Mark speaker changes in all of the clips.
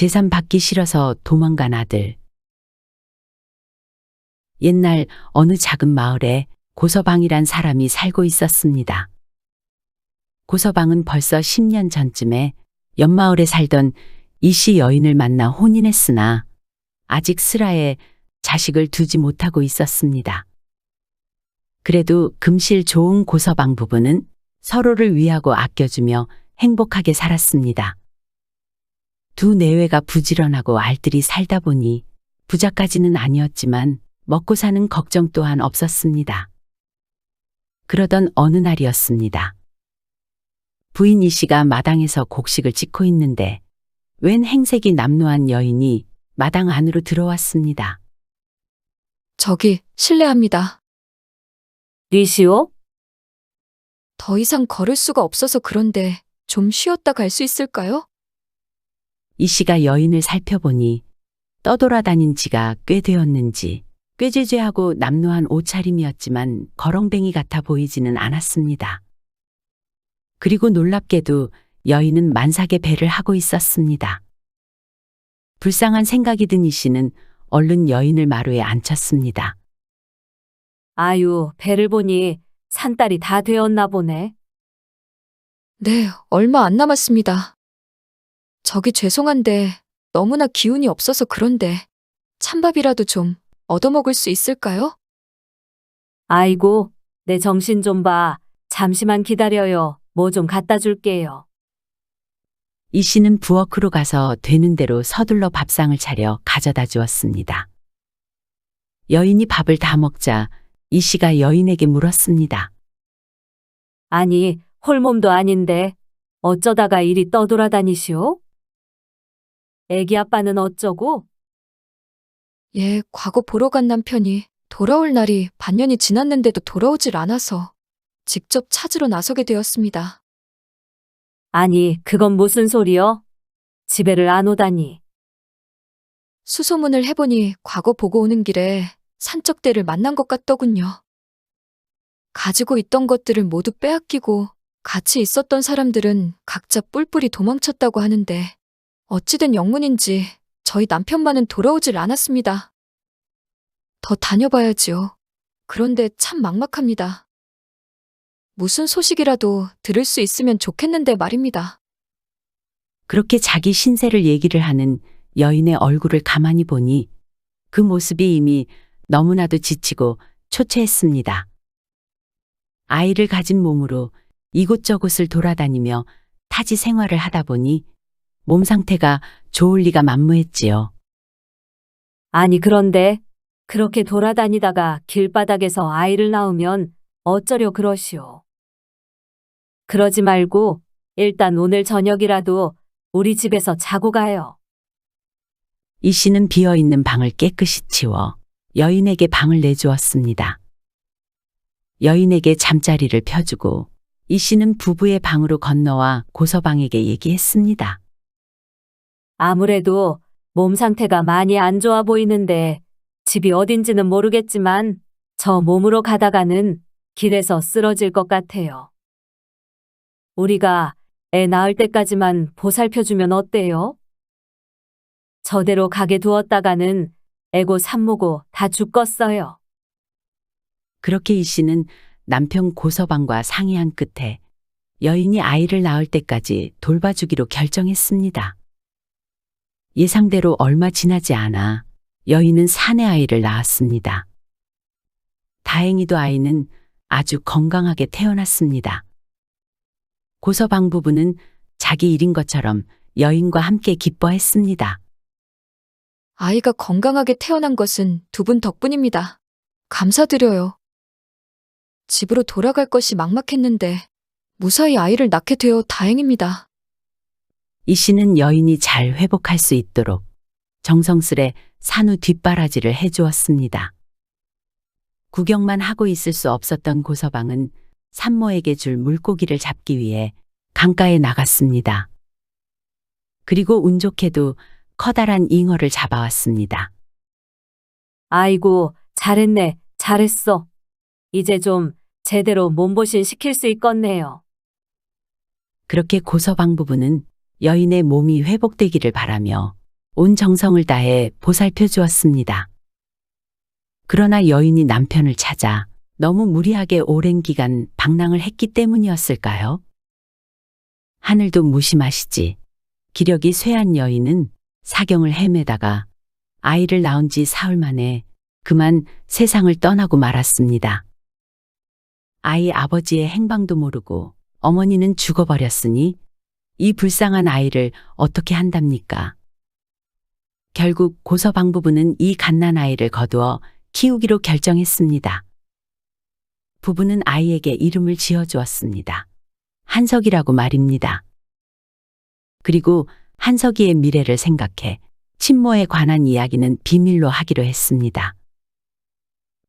Speaker 1: 재산 받기 싫어서 도망간 아들. 옛날 어느 작은 마을에 고서방이란 사람이 살고 있었습니다. 고서방은 벌써 10년 전쯤에 옆마을에 살던 이씨 여인을 만나 혼인했으나 아직 슬하에 자식을 두지 못하고 있었습니다. 그래도 금실 좋은 고서방 부부는 서로를 위하고 아껴주며 행복하게 살았습니다. 두 내외가 부지런하고 알뜰히 살다 보니 부자까지는 아니었지만 먹고 사는 걱정 또한 없었습니다. 그러던 어느 날이었습니다. 부인 이씨가 마당에서 곡식을 찢고 있는데 웬 행색이 남루한 여인이 마당 안으로 들어왔습니다.
Speaker 2: 저기 실례합니다.
Speaker 3: 니시오?
Speaker 2: 더 이상 걸을 수가 없어서 그런데 좀 쉬었다 갈 수 있을까요?
Speaker 1: 이씨가 여인을 살펴보니 떠돌아다닌 지가 꽤 되었는지 꾀죄죄하고 남루한 옷차림이었지만 거렁뱅이 같아 보이지는 않았습니다. 그리고 놀랍게도 여인은 만삭의 배를 하고 있었습니다. 불쌍한 생각이 든 이씨는 얼른 여인을 마루에 앉혔습니다.
Speaker 3: 아유, 배를 보니 산딸이 다 되었나 보네.
Speaker 2: 네, 얼마 안 남았습니다. 저기 죄송한데 너무나 기운이 없어서 그런데 찬밥이라도 좀 얻어먹을 수 있을까요?
Speaker 3: 아이고, 내 정신 좀 봐. 잠시만 기다려요. 뭐 좀 갖다 줄게요.
Speaker 1: 이씨는 부엌으로 가서 되는 대로 서둘러 밥상을 차려 가져다 주었습니다. 여인이 밥을 다 먹자 이씨가 여인에게 물었습니다.
Speaker 3: 아니, 홀몸도 아닌데 어쩌다가 이리 떠돌아다니시오? 애기 아빠는 어쩌고?
Speaker 2: 예, 과거 보러 간 남편이 돌아올 날이 반년이 지났는데도 돌아오질 않아서 직접 찾으러 나서게 되었습니다.
Speaker 3: 아니, 그건 무슨 소리여? 집에를 안 오다니.
Speaker 2: 수소문을 해보니 과거 보고 오는 길에 산적대를 만난 것 같더군요. 가지고 있던 것들을 모두 빼앗기고 같이 있었던 사람들은 각자 뿔뿔이 도망쳤다고 하는데 어찌된 영문인지 저희 남편만은 돌아오질 않았습니다. 더 다녀봐야지요. 그런데 참 막막합니다. 무슨 소식이라도 들을 수 있으면 좋겠는데 말입니다.
Speaker 1: 그렇게 자기 신세를 얘기를 하는 여인의 얼굴을 가만히 보니 그 모습이 이미 너무나도 지치고 초췌했습니다. 아이를 가진 몸으로 이곳저곳을 돌아다니며 타지 생활을 하다 보니 몸 상태가 좋을 리가 만무했지요.
Speaker 3: 아니, 그런데 그렇게 돌아다니다가 길바닥에서 아이를 낳으면 어쩌려 그러시오. 그러지 말고 일단 오늘 저녁이라도 우리 집에서 자고 가요.
Speaker 1: 이씨는 비어있는 방을 깨끗이 치워 여인에게 방을 내주었습니다. 여인에게 잠자리를 펴주고 이씨는 부부의 방으로 건너와 고서방에게 얘기했습니다.
Speaker 3: 아무래도 몸 상태가 많이 안 좋아 보이는데 집이 어딘지는 모르겠지만 저 몸으로 가다가는 길에서 쓰러질 것 같아요. 우리가 애 낳을 때까지만 보살펴주면 어때요? 저대로 가게 두었다가는 애고 산모고 다 죽겠어요.
Speaker 1: 그렇게 이씨는 남편 고서방과 상의한 끝에 여인이 아이를 낳을 때까지 돌봐주기로 결정했습니다. 예상대로 얼마 지나지 않아 여인은 사내 아이를 낳았습니다. 다행히도 아이는 아주 건강하게 태어났습니다. 고서방 부부는 자기 일인 것처럼 여인과 함께 기뻐했습니다.
Speaker 2: 아이가 건강하게 태어난 것은 두 분 덕분입니다. 감사드려요. 집으로 돌아갈 것이 막막했는데 무사히 아이를 낳게 되어 다행입니다.
Speaker 1: 이씨는 여인이 잘 회복할 수 있도록 정성스레 산후 뒷바라지를 해주었습니다. 구경만 하고 있을 수 없었던 고서방은 산모에게 줄 물고기를 잡기 위해 강가에 나갔습니다. 그리고 운 좋게도 커다란 잉어를 잡아왔습니다.
Speaker 3: 아이고, 잘했네, 잘했어. 이제 좀 제대로 몸보신 시킬 수 있겠네요.
Speaker 1: 그렇게 고서방 부부는 여인의 몸이 회복되기를 바라며 온 정성을 다해 보살펴 주었습니다. 그러나 여인이 남편을 찾아 너무 무리하게 오랜 기간 방랑을 했기 때문이었을까요? 하늘도 무심하시지. 기력이 쇠한 여인은 사경을 헤매다가 아이를 낳은 지 사흘 만에 그만 세상을 떠나고 말았습니다. 아이 아버지의 행방도 모르고 어머니는 죽어버렸으니 이 불쌍한 아이를 어떻게 한답니까? 결국 고서방 부부는 이 갓난 아이를 거두어 키우기로 결정했습니다. 부부는 아이에게 이름을 지어주었습니다. 한석이라고 말입니다. 그리고 한석이의 미래를 생각해 친모에 관한 이야기는 비밀로 하기로 했습니다.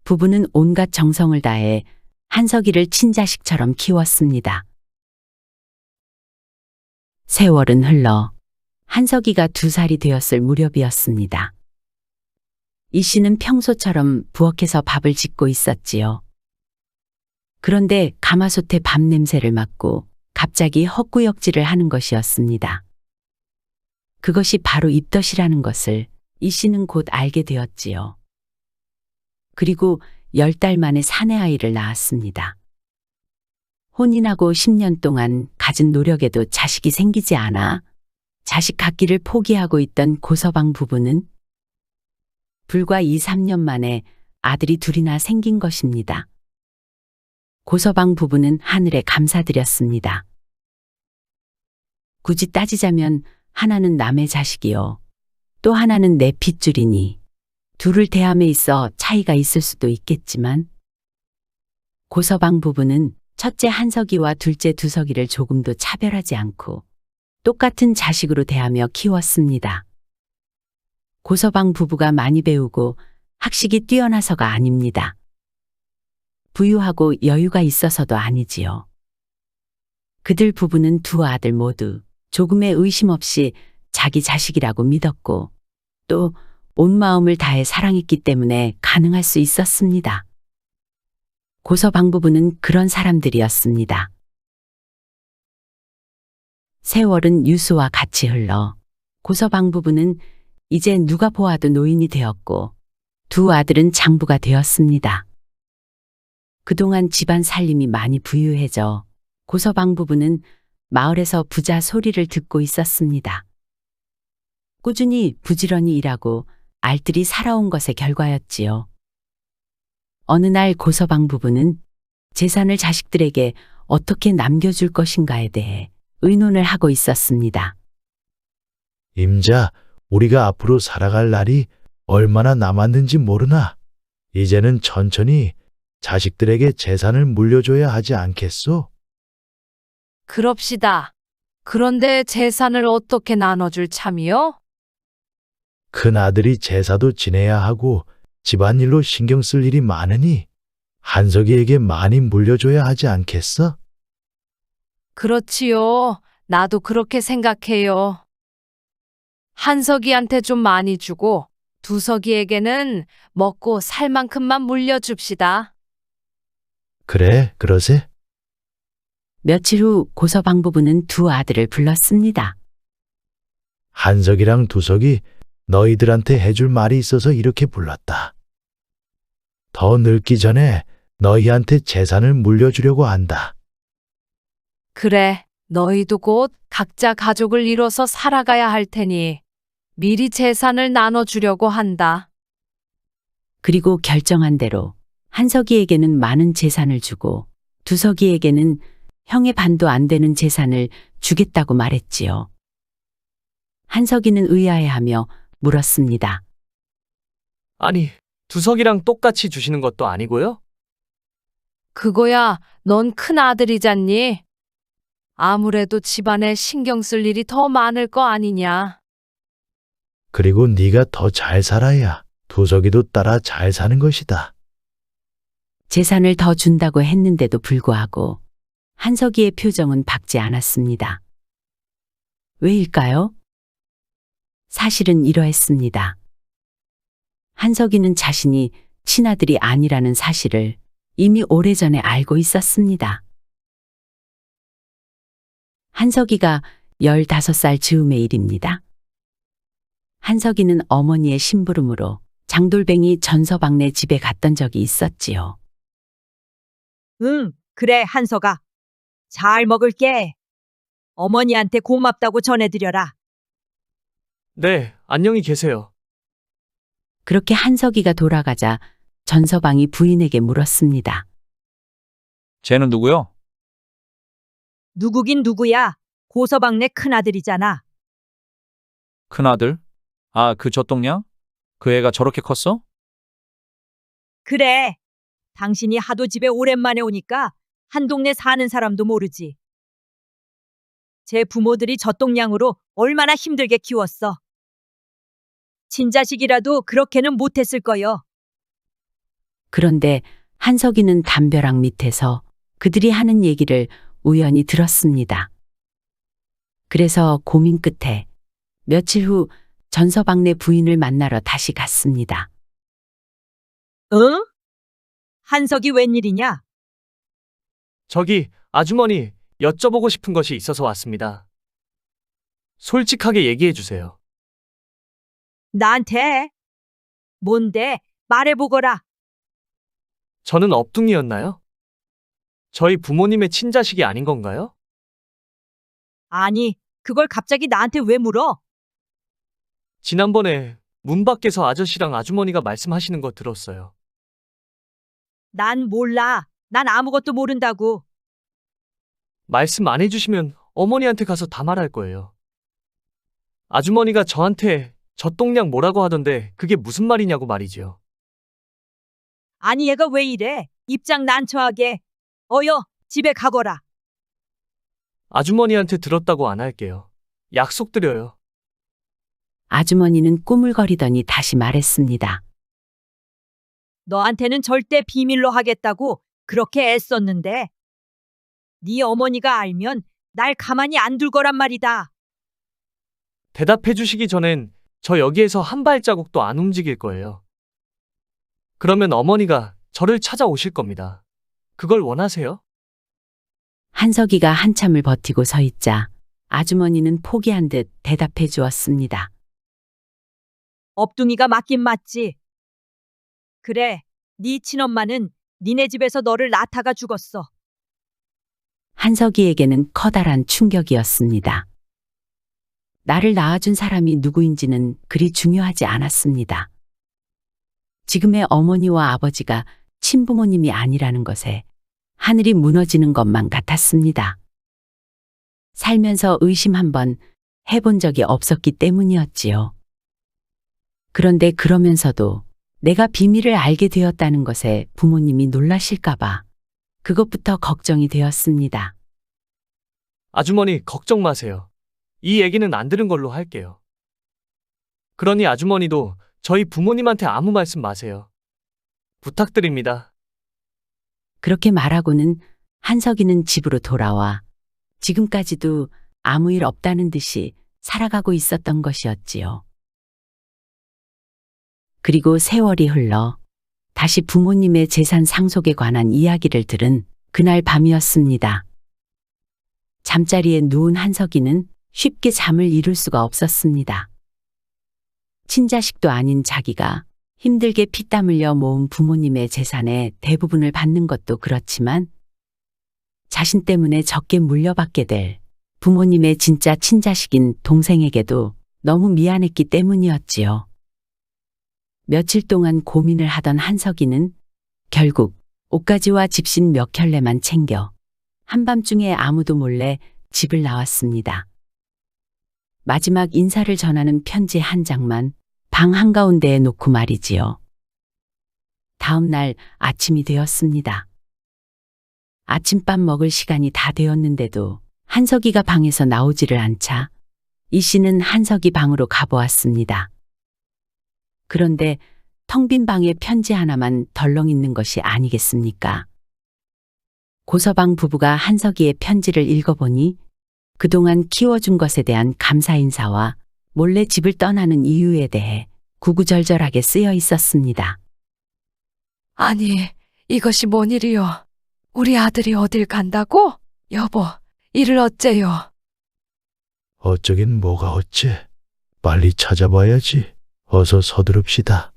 Speaker 1: 부부는 온갖 정성을 다해 한석이를 친자식처럼 키웠습니다. 세월은 흘러 한석이가 2살이 되었을 무렵이었습니다. 이 씨는 평소처럼 부엌에서 밥을 짓고 있었지요. 그런데 가마솥에 밥 냄새를 맡고 갑자기 헛구역질을 하는 것이었습니다. 그것이 바로 입덧이라는 것을 이 씨는 곧 알게 되었지요. 그리고 10달 만에 사내 아이를 낳았습니다. 혼인하고 10년 동안 가진 노력에도 자식이 생기지 않아 자식 갖기를 포기하고 있던 고서방 부부는 불과 2, 3년 만에 아들이 둘이나 생긴 것입니다. 고서방 부부는 하늘에 감사드렸습니다. 굳이 따지자면 하나는 남의 자식이요. 또 하나는 내 핏줄이니 둘을 대함에 있어 차이가 있을 수도 있겠지만 고서방 부부는 첫째 한석이와 둘째 두석이를 조금도 차별하지 않고 똑같은 자식으로 대하며 키웠습니다. 고서방 부부가 많이 배우고 학식이 뛰어나서가 아닙니다. 부유하고 여유가 있어서도 아니지요. 그들 부부는 2 아들 모두 조금의 의심 없이 자기 자식이라고 믿었고 또 온 마음을 다해 사랑했기 때문에 가능할 수 있었습니다. 고서방 부부는 그런 사람들이었습니다. 세월은 유수와 같이 흘러 고서방 부부는 이제 누가 보아도 노인이 되었고 2 아들은 장부가 되었습니다. 그동안 집안 살림이 많이 부유해져 고서방 부부는 마을에서 부자 소리를 듣고 있었습니다. 꾸준히 부지런히 일하고 알뜰히 살아온 것의 결과였지요. 어느 날 고서방 부부는 재산을 자식들에게 어떻게 남겨줄 것인가에 대해 의논을 하고 있었습니다.
Speaker 4: 임자, 우리가 앞으로 살아갈 날이 얼마나 남았는지 모르나? 이제는 천천히 자식들에게 재산을 물려줘야 하지 않겠소?
Speaker 5: 그럽시다. 그런데 재산을 어떻게 나눠줄 참이요?
Speaker 4: 큰아들이 제사도 지내야 하고 집안일로 신경 쓸 일이 많으니 한석이에게 많이 물려줘야 하지 않겠어?
Speaker 5: 그렇지요. 나도 그렇게 생각해요. 한석이한테 좀 많이 주고 두석이에게는 먹고 살 만큼만 물려줍시다.
Speaker 4: 그래, 그러세?
Speaker 1: 며칠 후 고서방 부부는 2 아들을 불렀습니다.
Speaker 4: 한석이랑 두석이 너희들한테 해줄 말이 있어서 이렇게 불렀다. 더 늙기 전에 너희한테 재산을 물려주려고 한다.
Speaker 5: 그래, 너희도 곧 각자 가족을 이뤄서 살아가야 할 테니 미리 재산을 나눠주려고 한다.
Speaker 1: 그리고 결정한 대로 한석이에게는 많은 재산을 주고 두석이에게는 형의 반도 안 되는 재산을 주겠다고 말했지요. 한석이는 의아해하며 물었습니다.
Speaker 6: 아니, 두석이랑 똑같이 주시는 것도 아니고요?
Speaker 5: 그거야, 넌 큰 아들이잖니? 아무래도 집안에 신경 쓸 일이 더 많을 거 아니냐.
Speaker 4: 그리고 네가 더 잘 살아야 두석이도 따라 잘 사는 것이다.
Speaker 1: 재산을 더 준다고 했는데도 불구하고 한석이의 표정은 밝지 않았습니다. 왜일까요? 사실은 이러했습니다. 한석이는 자신이 친아들이 아니라는 사실을 이미 오래전에 알고 있었습니다. 한석이가 15살 즈음의 일입니다. 한석이는 어머니의 심부름으로 장돌뱅이 전서방네 집에 갔던 적이 있었지요.
Speaker 7: 응, 그래, 한서가. 잘 먹을게. 어머니한테 고맙다고 전해드려라.
Speaker 6: 네, 안녕히 계세요.
Speaker 1: 그렇게 한석이가 돌아가자 전서방이 부인에게 물었습니다.
Speaker 8: 쟤는 누구요?
Speaker 7: 누구긴 누구야. 고서방네 큰아들이잖아.
Speaker 8: 큰아들? 아, 그 젖동량? 그 애가 저렇게 컸어?
Speaker 7: 그래. 당신이 하도 집에 오랜만에 오니까 한 동네 사는 사람도 모르지. 제 부모들이 젖동량으로 얼마나 힘들게 키웠어. 친자식이라도 그렇게는 못했을 거요.
Speaker 1: 그런데 한석이는 담벼락 밑에서 그들이 하는 얘기를 우연히 들었습니다. 그래서 고민 끝에 며칠 후 전서방네 부인을 만나러 다시 갔습니다.
Speaker 7: 응? 한석이 웬일이냐?
Speaker 6: 저기, 아주머니, 여쭤보고 싶은 것이 있어서 왔습니다. 솔직하게 얘기해 주세요.
Speaker 7: 나한테? 뭔데? 말해보거라.
Speaker 6: 저는 업둥이였나요? 저희 부모님의 친자식이 아닌 건가요?
Speaker 7: 아니, 그걸 갑자기 나한테 왜 물어?
Speaker 6: 지난번에 문 밖에서 아저씨랑 아주머니가 말씀하시는 거 들었어요.
Speaker 7: 난 몰라. 난 아무것도 모른다고.
Speaker 6: 말씀 안 해주시면 어머니한테 가서 다 말할 거예요. 아주머니가 저한테 젖동량 뭐라고 하던데 그게 무슨 말이냐고 말이지요.
Speaker 7: 아니, 얘가 왜 이래? 입장 난처하게. 어여, 집에 가거라.
Speaker 6: 아주머니한테 들었다고 안 할게요. 약속드려요.
Speaker 1: 아주머니는 꾸물거리더니 다시 말했습니다.
Speaker 7: 너한테는 절대 비밀로 하겠다고 그렇게 애썼는데. 네 어머니가 알면 날 가만히 안 둘 거란 말이다.
Speaker 6: 대답해 주시기 전엔 저 여기에서 한 발자국도 안 움직일 거예요. 그러면 어머니가 저를 찾아오실 겁니다. 그걸 원하세요?
Speaker 1: 한석이가 한참을 버티고 서 있자 아주머니는 포기한 듯 대답해 주었습니다.
Speaker 7: 업둥이가 맞긴 맞지. 그래, 네 친엄마는 니네 집에서 너를 낳다가 죽었어.
Speaker 1: 한석이에게는 커다란 충격이었습니다. 나를 낳아준 사람이 누구인지는 그리 중요하지 않았습니다. 지금의 어머니와 아버지가 친부모님이 아니라는 것에 하늘이 무너지는 것만 같았습니다. 살면서 의심 한번 해본 적이 없었기 때문이었지요. 그런데 그러면서도 내가 비밀을 알게 되었다는 것에 부모님이 놀라실까봐 그것부터 걱정이 되었습니다.
Speaker 6: 아주머니 걱정 마세요. 이 얘기는 안 들은 걸로 할게요. 그러니 아주머니도 저희 부모님한테 아무 말씀 마세요. 부탁드립니다.
Speaker 1: 그렇게 말하고는 한석이는 집으로 돌아와 지금까지도 아무 일 없다는 듯이 살아가고 있었던 것이었지요. 그리고 세월이 흘러 다시 부모님의 재산 상속에 관한 이야기를 들은 그날 밤이었습니다. 잠자리에 누운 한석이는 쉽게 잠을 이룰 수가 없었습니다. 친자식도 아닌 자기가 힘들게 피땀 흘려 모은 부모님의 재산의 대부분을 받는 것도 그렇지만 자신 때문에 적게 물려받게 될 부모님의 진짜 친자식인 동생에게도 너무 미안했기 때문이었지요. 며칠 동안 고민을 하던 한석이는 결국 옷가지와 집신 몇 켤레만 챙겨 한밤중에 아무도 몰래 집을 나왔습니다. 마지막 인사를 전하는 편지 한 장만 방 한가운데에 놓고 말이지요. 다음 날 아침이 되었습니다. 아침밥 먹을 시간이 다 되었는데도 한석이가 방에서 나오지를 않자 이 씨는 한석이 방으로 가보았습니다. 그런데 텅 빈 방에 편지 하나만 덜렁 있는 것이 아니겠습니까? 고서방 부부가 한석이의 편지를 읽어보니 그동안 키워준 것에 대한 감사 인사와 몰래 집을 떠나는 이유에 대해 구구절절하게 쓰여 있었습니다.
Speaker 5: 아니, 이것이 뭔 일이요? 우리 아들이 어딜 간다고? 여보, 이를 어째요?
Speaker 4: 어쩌긴 뭐가 어째. 빨리 찾아봐야지. 어서 서두릅시다.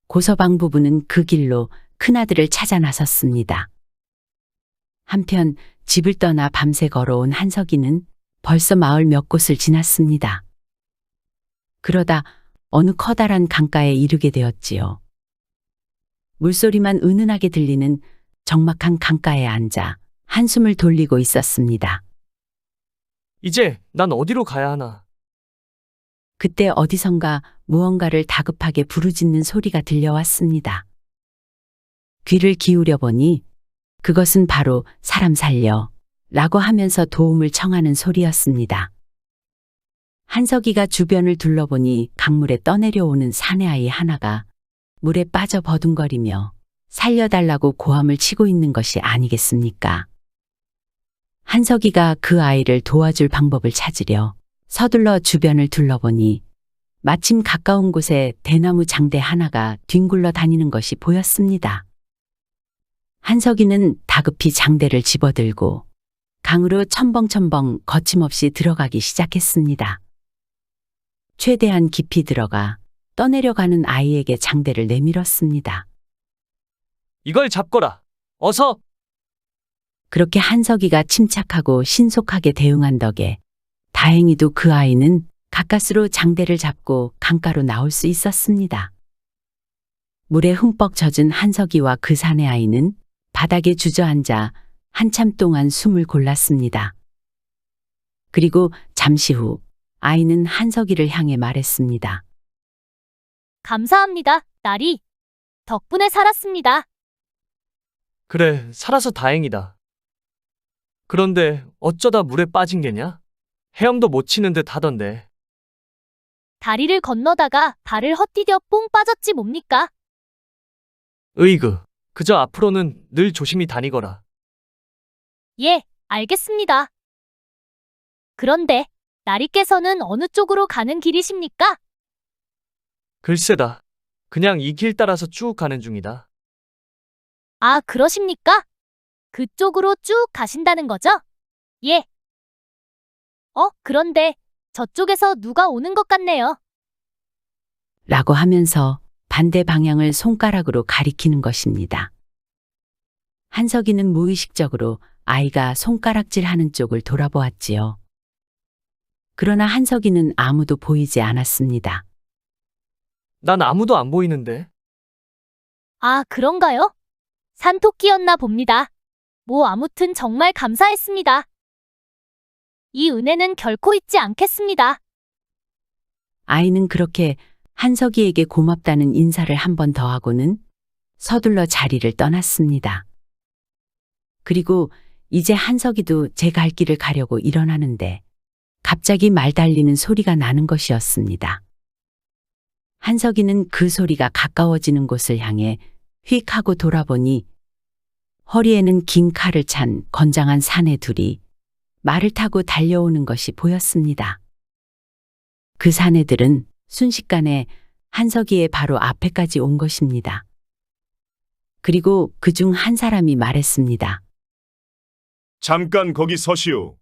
Speaker 1: 고서방 부부는 그 길로 큰아들을 찾아 나섰습니다. 한편 집을 떠나 밤새 걸어온 한석이는 벌써 마을 몇 곳을 지났습니다. 그러다 어느 커다란 강가에 이르게 되었지요. 물소리만 은은하게 들리는 적막한 강가에 앉아 한숨을 돌리고 있었습니다.
Speaker 6: 이제 난 어디로 가야 하나?
Speaker 1: 그때 어디선가 무언가를 다급하게 부르짖는 소리가 들려왔습니다. 귀를 기울여 보니 그것은 바로 사람 살려 라고 하면서 도움을 청하는 소리였습니다. 한석이가 주변을 둘러보니 강물에 떠내려오는 사내아이 하나가 물에 빠져 버둥거리며 살려달라고 고함을 치고 있는 것이 아니겠습니까? 한석이가 그 아이를 도와줄 방법을 찾으려 서둘러 주변을 둘러보니 마침 가까운 곳에 대나무 장대 하나가 뒹굴러 다니는 것이 보였습니다. 한석이는 다급히 장대를 집어들고 강으로 첨벙첨벙 거침없이 들어가기 시작했습니다. 최대한 깊이 들어가 떠내려가는 아이에게 장대를 내밀었습니다.
Speaker 6: 이걸 잡거라. 어서!
Speaker 1: 그렇게 한석이가 침착하고 신속하게 대응한 덕에 다행히도 그 아이는 가까스로 장대를 잡고 강가로 나올 수 있었습니다. 물에 흠뻑 젖은 한석이와 그 사내 아이는 바닥에 주저앉아 한참 동안 숨을 골랐습니다. 그리고 잠시 후 아이는 한석이를 향해 말했습니다.
Speaker 9: 감사합니다, 나리. 덕분에 살았습니다.
Speaker 6: 그래, 살아서 다행이다. 그런데 어쩌다 물에 빠진 게냐? 헤엄도 못 치는 듯 하던데.
Speaker 9: 다리를 건너다가 발을 헛디뎌 뽕 빠졌지 뭡니까?
Speaker 6: 으이그, 그저 앞으로는 늘 조심히 다니거라.
Speaker 9: 예, 알겠습니다. 그런데 나리께서는 어느 쪽으로 가는 길이십니까?
Speaker 6: 글쎄다. 그냥 이 길 따라서 쭉 가는 중이다.
Speaker 9: 아, 그러십니까? 그쪽으로 쭉 가신다는 거죠? 예. 그런데 저쪽에서 누가 오는 것 같네요.
Speaker 1: 라고 하면서 반대 방향을 손가락으로 가리키는 것입니다. 한석이는 무의식적으로 아이가 손가락질하는 쪽을 돌아보았지요. 그러나 한석이는 아무도 보이지 않았습니다.
Speaker 6: 난 아무도 안 보이는데.
Speaker 9: 아, 그런가요? 산토끼였나 봅니다. 뭐 아무튼 정말 감사했습니다. 이 은혜는 결코 잊지 않겠습니다.
Speaker 1: 아이는 그렇게 한석이에게 고맙다는 인사를 한 번 더 하고는 서둘러 자리를 떠났습니다. 그리고 이제 한석이도 제 갈 길을 가려고 일어나는데 갑자기 말 달리는 소리가 나는 것이었습니다. 한석이는 그 소리가 가까워지는 곳을 향해 휙 하고 돌아보니 허리에는 긴 칼을 찬 건장한 사내 둘이 말을 타고 달려오는 것이 보였습니다. 그 사내들은 순식간에 한석이의 바로 앞에까지 온 것입니다. 그리고 그중 한 사람이 말했습니다.
Speaker 10: 잠깐 거기 서시오.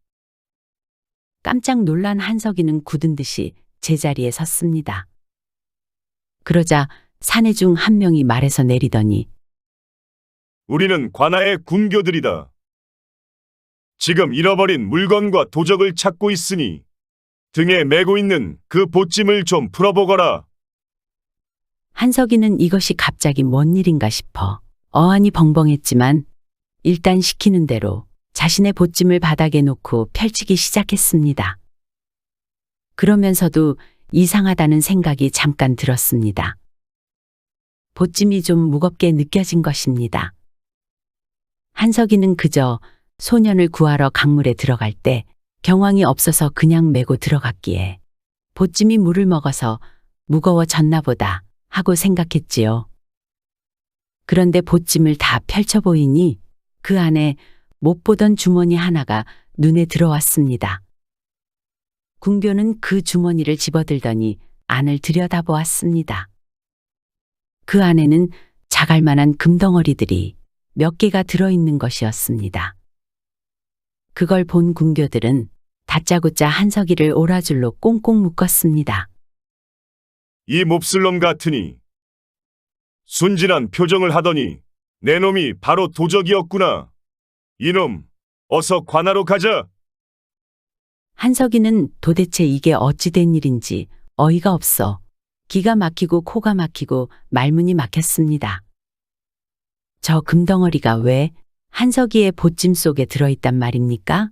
Speaker 1: 깜짝 놀란 한석이는 굳은 듯이 제자리에 섰습니다. 그러자 사내 중 한 명이 말에서 내리더니
Speaker 10: 우리는 관아의 군교들이다. 지금 잃어버린 물건과 도적을 찾고 있으니 등에 메고 있는 그 보찜을 좀 풀어보거라.
Speaker 1: 한석이는 이것이 갑자기 뭔 일인가 싶어 어안이 벙벙했지만 일단 시키는 대로 자신의 보찜을 바닥에 놓고 펼치기 시작했습니다. 그러면서도 이상하다는 생각이 잠깐 들었습니다. 보찜이 좀 무겁게 느껴진 것입니다. 한석이는 그저 소년을 구하러 강물에 들어갈 때 경황이 없어서 그냥 메고 들어갔기에 보찜이 물을 먹어서 무거워졌나 보다 하고 생각했지요. 그런데 보찜을 다 펼쳐 보이니 그 안에 못 보던 주머니 하나가 눈에 들어왔습니다. 궁교는 그 주머니를 집어들더니 안을 들여다보았습니다. 그 안에는 자갈만한 금덩어리들이 몇 개가 들어있는 것이었습니다. 그걸 본 궁교들은 다짜고짜 한석이를 오라줄로 꽁꽁 묶었습니다.
Speaker 10: 이 몹쓸 놈 같으니. 순진한 표정을 하더니 내 놈이 바로 도적이었구나. 이놈, 어서 관하로 가자.
Speaker 1: 한석이는 도대체 이게 어찌 된 일인지 어이가 없어 기가 막히고 코가 막히고 말문이 막혔습니다. 저 금덩어리가 왜 한석이의 보찜 속에 들어있단 말입니까?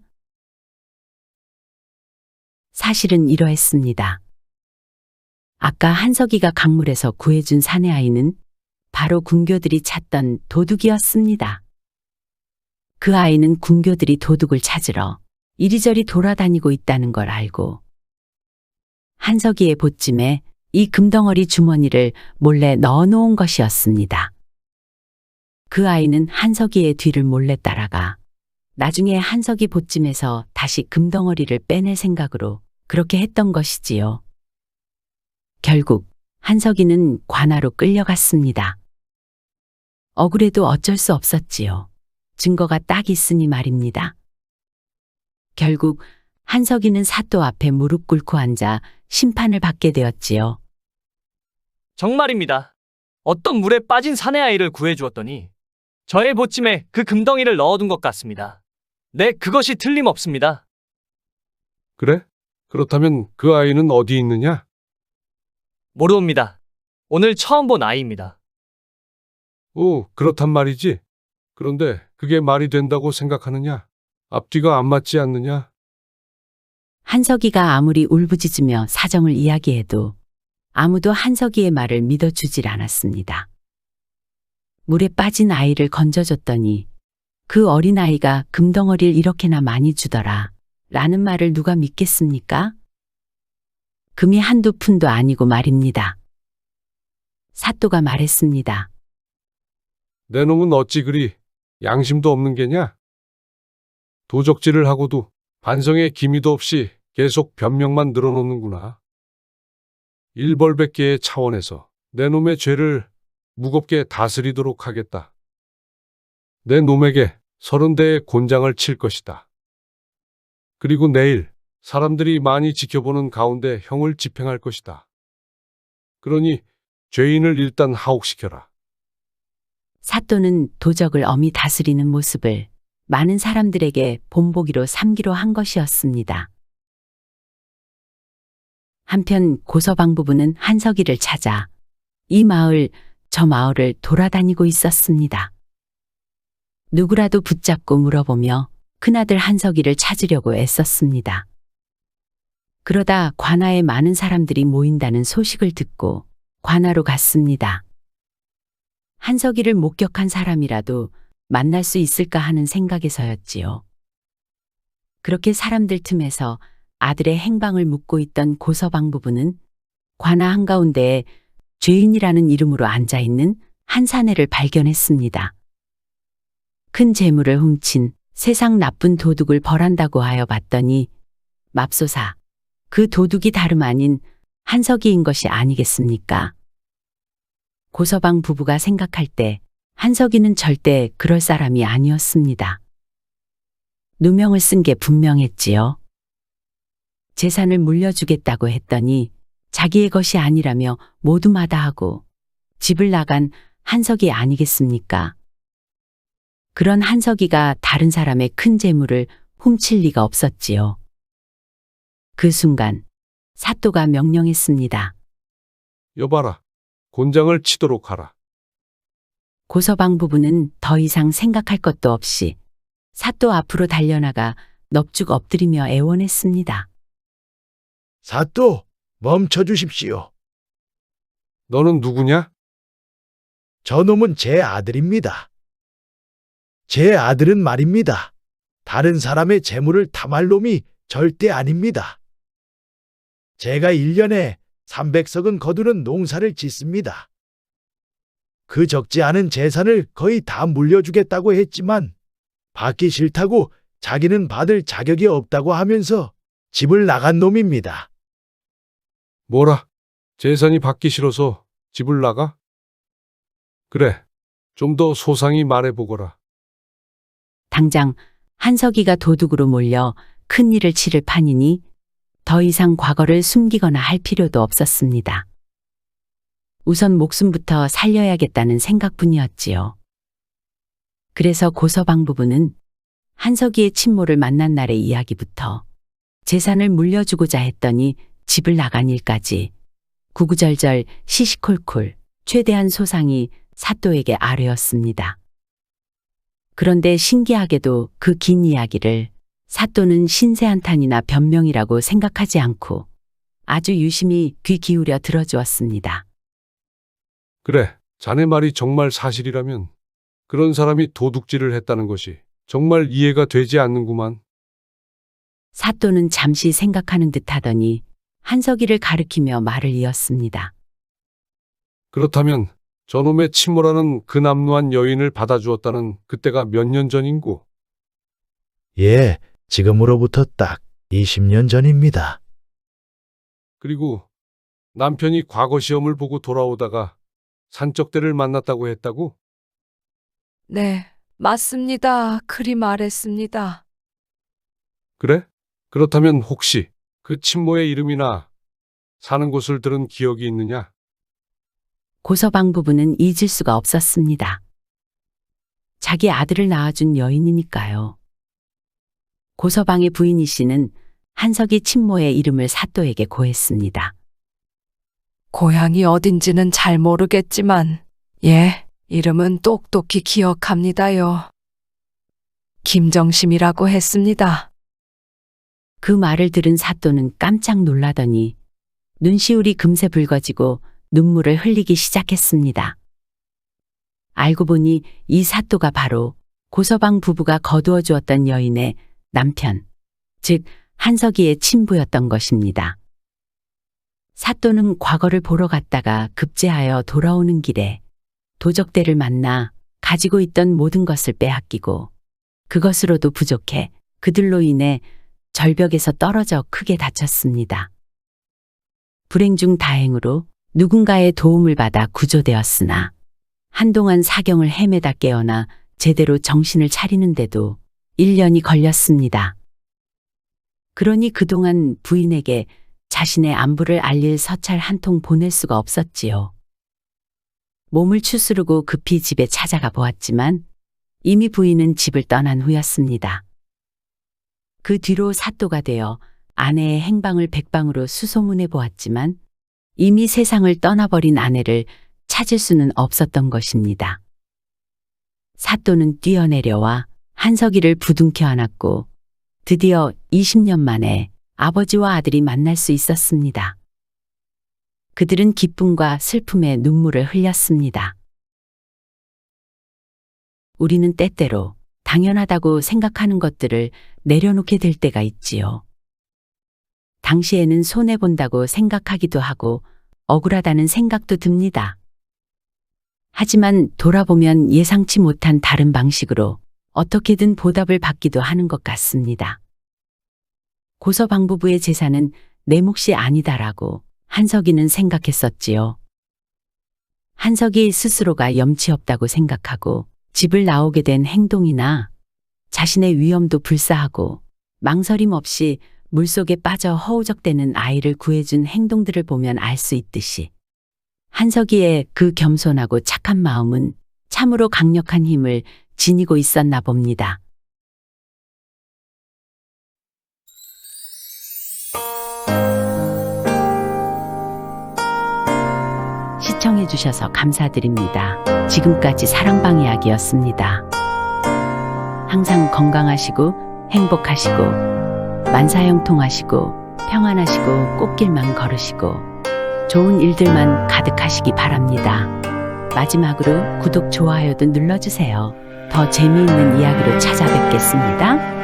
Speaker 1: 사실은 이러했습니다. 아까 한석이가 강물에서 구해준 사내아이는 바로 군교들이 찾던 도둑이었습니다. 그 아이는 군교들이 도둑을 찾으러 이리저리 돌아다니고 있다는 걸 알고 한석이의 보찜에 이 금덩어리 주머니를 몰래 넣어놓은 것이었습니다. 그 아이는 한석이의 뒤를 몰래 따라가 나중에 한석이 보찜에서 다시 금덩어리를 빼낼 생각으로 그렇게 했던 것이지요. 결국 한석이는 관아로 끌려갔습니다. 억울해도 어쩔 수 없었지요. 증거가 딱 있으니 말입니다. 결국 한석이는 사또 앞에 무릎 꿇고 앉아 심판을 받게 되었지요.
Speaker 6: 정말입니다. 어떤 물에 빠진 사내아이를 구해주었더니 저의 보찜에 그 금덩이를 넣어둔 것 같습니다. 네, 그것이 틀림없습니다.
Speaker 11: 그래? 그렇다면 그 아이는 어디 있느냐?
Speaker 6: 모르옵니다. 오늘 처음 본 아이입니다.
Speaker 11: 오, 그렇단 말이지. 그런데 그게 말이 된다고 생각하느냐? 앞뒤가 안 맞지 않느냐?
Speaker 1: 한석이가 아무리 울부짖으며 사정을 이야기해도 아무도 한석이의 말을 믿어주질 않았습니다. 물에 빠진 아이를 건져줬더니 그 어린아이가 금덩어리를 이렇게나 많이 주더라 라는 말을 누가 믿겠습니까? 금이 한두 푼도 아니고 말입니다. 사또가 말했습니다.
Speaker 11: 내 놈은 어찌 그리 양심도 없는 게냐? 도적질을 하고도 반성의 기미도 없이 계속 변명만 늘어놓는구나. 일벌백계의 차원에서 내 놈의 죄를 무겁게 다스리도록 하겠다. 내 놈에게 30대의 곤장을 칠 것이다. 그리고 내일 사람들이 많이 지켜보는 가운데 형을 집행할 것이다. 그러니 죄인을 일단 하옥시켜라.
Speaker 1: 사또는 도적을 엄히 다스리는 모습을 많은 사람들에게 본보기로 삼기로 한 것이었습니다. 한편 고서방 부부는 한석이를 찾아 이 마을 저 마을을 돌아다니고 있었습니다. 누구라도 붙잡고 물어보며 큰아들 한석이를 찾으려고 애썼습니다. 그러다 관아에 많은 사람들이 모인다는 소식을 듣고 관아로 갔습니다. 한석이를 목격한 사람이라도 만날 수 있을까 하는 생각에서였지요. 그렇게 사람들 틈에서 아들의 행방을 묻고 있던 고서방 부부는 관아 한가운데에 죄인이라는 이름으로 앉아있는 한 사내를 발견했습니다. 큰 재물을 훔친 세상 나쁜 도둑을 벌한다고 하여 봤더니 맙소사 그 도둑이 다름 아닌 한석이인 것이 아니겠습니까? 고서방 부부가 생각할 때 한석이는 절대 그럴 사람이 아니었습니다. 누명을 쓴 게 분명했지요. 재산을 물려주겠다고 했더니 자기의 것이 아니라며 모두 마다하고 집을 나간 한석이 아니겠습니까? 그런 한석이가 다른 사람의 큰 재물을 훔칠 리가 없었지요. 그 순간 사또가 명령했습니다.
Speaker 11: 여봐라, 곤장을 치도록 하라.
Speaker 1: 고서방 부부는 더 이상 생각할 것도 없이 사또 앞으로 달려나가 넙죽 엎드리며 애원했습니다.
Speaker 4: 사또, 멈춰 주십시오.
Speaker 11: 너는 누구냐?
Speaker 4: 저놈은 제 아들입니다. 제 아들은 말입니다. 다른 사람의 재물을 탐할 놈이 절대 아닙니다. 제가 1년에 300석은 거두는 농사를 짓습니다. 그 적지 않은 재산을 거의 다 물려주겠다고 했지만 받기 싫다고 자기는 받을 자격이 없다고 하면서 집을 나간 놈입니다.
Speaker 11: 뭐라? 재산이 받기 싫어서 집을 나가? 그래, 좀 더 소상히 말해보거라.
Speaker 1: 당장 한석이가 도둑으로 몰려 큰 일을 치를 판이니 더 이상 과거를 숨기거나 할 필요도 없었습니다. 우선 목숨부터 살려야겠다는 생각뿐이었지요. 그래서 고서방 부부는 한석이의 친모를 만난 날의 이야기부터 재산을 물려주고자 했더니 집을 나간 일까지 구구절절 시시콜콜 최대한 소상이 사또에게 아뢰었습니다. 그런데 신기하게도 그 긴 이야기를 사또는 신세한탄이나 변명이라고 생각하지 않고 아주 유심히 귀 기울여 들어주었습니다.
Speaker 11: 그래, 자네 말이 정말 사실이라면 그런 사람이 도둑질을 했다는 것이 정말 이해가 되지 않는구만.
Speaker 1: 사또는 잠시 생각하는 듯 하더니 한석이를 가리키며 말을 이었습니다.
Speaker 11: 그렇다면 저놈의 친모라는 그 남루한 여인을 받아주었다는 그때가 몇 년 전인고?
Speaker 4: 예, 지금으로부터 딱 20년 전입니다.
Speaker 11: 그리고 남편이 과거 시험을 보고 돌아오다가 산적대를 만났다고 했다고?
Speaker 5: 네, 맞습니다. 그리 말했습니다.
Speaker 11: 그래? 그렇다면 혹시 그 친모의 이름이나 사는 곳을 들은 기억이 있느냐?
Speaker 1: 고서방 부부는 잊을 수가 없었습니다. 자기 아들을 낳아준 여인이니까요. 고서방의 부인이 씨는 한석이 친모의 이름을 사또에게 고했습니다.
Speaker 5: 고향이 어딘지는 잘 모르겠지만, 예, 이름은 똑똑히 기억합니다요. 김정심이라고 했습니다.
Speaker 1: 그 말을 들은 사또는 깜짝 놀라더니 눈시울이 금세 붉어지고 눈물을 흘리기 시작했습니다. 알고 보니 이 사또가 바로 고서방 부부가 거두어 주었던 여인의 남편, 즉 한석이의 친부였던 것입니다. 사또는 과거를 보러 갔다가 급제하여 돌아오는 길에 도적대를 만나 가지고 있던 모든 것을 빼앗기고 그것으로도 부족해 그들로 인해 절벽에서 떨어져 크게 다쳤습니다. 불행 중 다행으로 누군가의 도움을 받아 구조되었으나 한동안 사경을 헤매다 깨어나 제대로 정신을 차리는데도 1년이 걸렸습니다. 그러니 그동안 부인에게 자신의 안부를 알릴 서찰 한 통 보낼 수가 없었지요. 몸을 추스르고 급히 집에 찾아가 보았지만 이미 부인은 집을 떠난 후였습니다. 그 뒤로 사또가 되어 아내의 행방을 백방으로 수소문해 보았지만 이미 세상을 떠나버린 아내를 찾을 수는 없었던 것입니다. 사또는 뛰어내려와 한석이를 부둥켜 안았고 드디어 20년 만에 아버지와 아들이 만날 수 있었습니다. 그들은 기쁨과 슬픔에 눈물을 흘렸습니다. 우리는 때때로 당연하다고 생각하는 것들을 내려놓게 될 때가 있지요. 당시에는 손해본다고 생각하기도 하고 억울하다는 생각도 듭니다. 하지만 돌아보면 예상치 못한 다른 방식으로 어떻게든 보답을 받기도 하는 것 같습니다. 고서방 부부의 재산은 내 몫이 아니다라고 한석이는 생각했었지요. 한석이 스스로가 염치 없다고 생각하고 집을 나오게 된 행동이나 자신의 위험도 불사하고 망설임 없이 물속에 빠져 허우적대는 아이를 구해준 행동들을 보면 알 수 있듯이 한석이의 그 겸손하고 착한 마음은 참으로 강력한 힘을 지니고 있었나 봅니다. 시청해주셔서 감사드립니다. 지금까지 사랑방 이야기였습니다. 항상 건강하시고 행복하시고 만사형통하시고 평안하시고 꽃길만 걸으시고 좋은 일들만 가득하시기 바랍니다. 마지막으로 구독, 좋아요도 눌러주세요. 더 재미있는 이야기로 찾아뵙겠습니다.